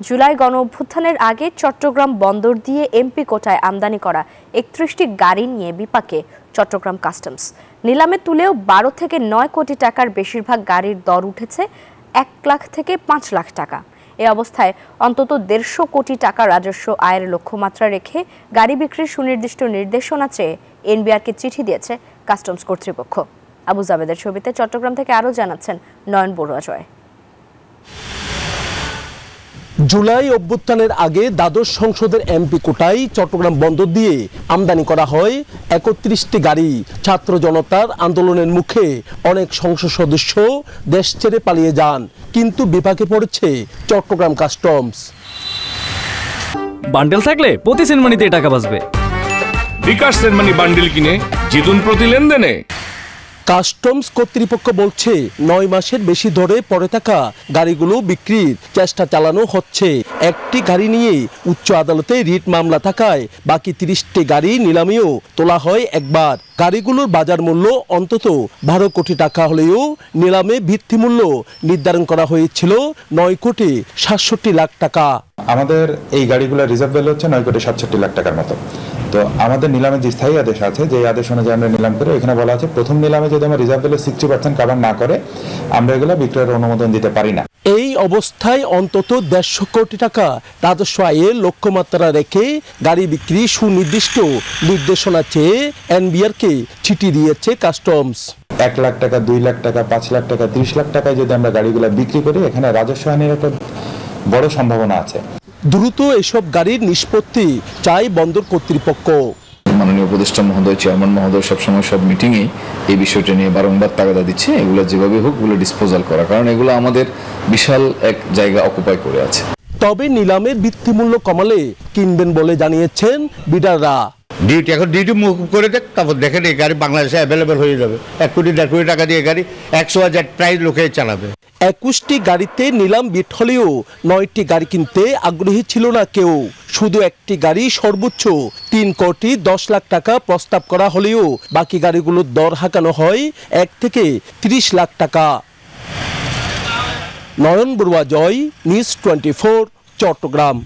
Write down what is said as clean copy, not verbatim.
জুলাই গণঅভ্যুত্থানের আগে চট্টগ্রাম বন্দর দিয়ে এমপি কোটায় আমদানি করা ৩১টি গাড়ি নিয়ে বিপাকে চট্টগ্রাম কাস্টমস। নিলামে তুলেও ১২ থেকে ৯ কোটি টাকার বেশিরভাগ গাড়ির দর উঠেছে ১ লাখ থেকে ৫ লাখ টাকা। এ অবস্থায় অন্তত ১৫০ কোটি টাকা রাজস্ব আয়ের লক্ষ্যমাত্রা রেখে গাড়ি বিক্রির সুনির্দিষ্ট নির্দেশনা চেয়ে এনবিআরকে চিঠি দিয়েছে কাস্টমস কর্তৃপক্ষ। আবু জাবেদের ছবিতে চট্টগ্রাম থেকে আরও জানাচ্ছেন নয়ন বড়ুয়া জয়। জুলাই অভ্যুত্থানের আগে দ্বাদশ সংসদের এমপি কোটায় চট্টগ্রাম বন্দর দিয়ে আমদানি করা হয় ৩১টি গাড়ি। ছাত্র জনতার আন্দোলনের মুখে অনেক সংসদ সদস্য দেশ ছেড়ে পালিয়ে যান, কিন্তু বিপাকে পড়েছে চট্টগ্রাম কাস্টমস। বান্ডেল থাকলে প্রতি সেনমানিতে টাকা বাঁচবে। বিকাশ সেনমানি বান্ডেল কিনে জিতুন প্রতি লেনদেনে। কাস্টমস কর্তৃপক্ষ বলছে ৯ মাসের বেশি ধরে পড়ে থাকা গাড়িগুলো বিক্রির চেষ্টা চালানো হচ্ছে। একটি গাড়ি নিয়ে উচ্চ আদালতে রিট মামলা থাকায় বাকি ৩০টি গাড়ি নিলামেও তোলা হয় একবার। গাড়িগুলোর বাজার মূল্য অন্তত ১২ কোটি টাকা হলেও নিলামে ভিত্তিমূল্য নির্ধারণ করা হয়েছিল ৯ কোটি ৬৭ লাখ টাকা। আমাদের এই গাড়িগুলোর রিজার্ভ ভ্যালু হচ্ছে ৯ কোটি ৬৭ লাখ টাকার মতো। তো আমাদের নিলামে যে স্থায়ী আদেশ আছে, যে আদেশ অনুযায়ী আমরা নিলাম করে, এখানে বলা আছে প্রথম নিলামে যদি আমরা রিজার্ভ ভ্যালু 60% কভার না করে আমরা এগুলো বিক্রয়ের অনুমোদন দিতে পারি না। এই অবস্থায় অন্তত ১৫০ কোটি টাকা রাজস্ব আয়ের লক্ষ্যমাত্রা রেখে গাড়ি বিক্রি সুনির্দিষ্ট নির্দেশনা চেয়ে এনবিআরকে চিঠি দিয়েছে কাস্টমস। ১ লাখ টাকা, ২ লাখ টাকা, ৫ লাখ টাকা, ৩০ লাখ টাকায় যদি আমরা গাড়িগুলো বিক্রি করি, এখানে রাজস্ব আইনের একটা বড় সম্ভাবনা আছে। দ্রুত এসব গাড়ির নিষ্পত্তি চাই বন্দর কর্তৃপক্ষ। মাননীয় উপদেষ্টা মহোদয়, চেয়ারম্যান মহোদয় সবসময় সব মিটিংয়ে এই বিষয়টা নিয়ে বারংবার তাগাদা দিচ্ছে এগুলো যেভাবে হোক এগুলো ডিসপোজাল করা, কারণ এগুলো আমাদের বিশাল এক জায়গা অকুপাই করে আছে। তবে নিলামের ভিত্তিমূল্য কমালে কিনবেন বলে জানিয়েছেন বিডাররা। ডিউটি এখন ডিউটি মুকুব করে দেখ, তারপর দেখেন এই গাড়ি বাংলাদেশে অ্যাভেলেবেল হয়ে যাবে। ১ কোটি ১.৫ কোটি টাকা দিয়ে গাড়ি ১০০,০০০ প্রাইস লোকে চালাবে। ২১টি গাড়িতে নিলাম বিট হলেও ৯টি গাড়ি কিনতে আগ্রহী ছিল না কেউ। শুধু একটি গাড়ি সর্বোচ্চ ৩ কোটি ১০ লাখ টাকা প্রস্তাব করা হলেও বাকি গাড়িগুলোর দর হাঁকানো হয় ১ থেকে ৩০ লাখ টাকা। নয়ন বড়ুয়া জয়, নিউজ 24, চট্টগ্রাম।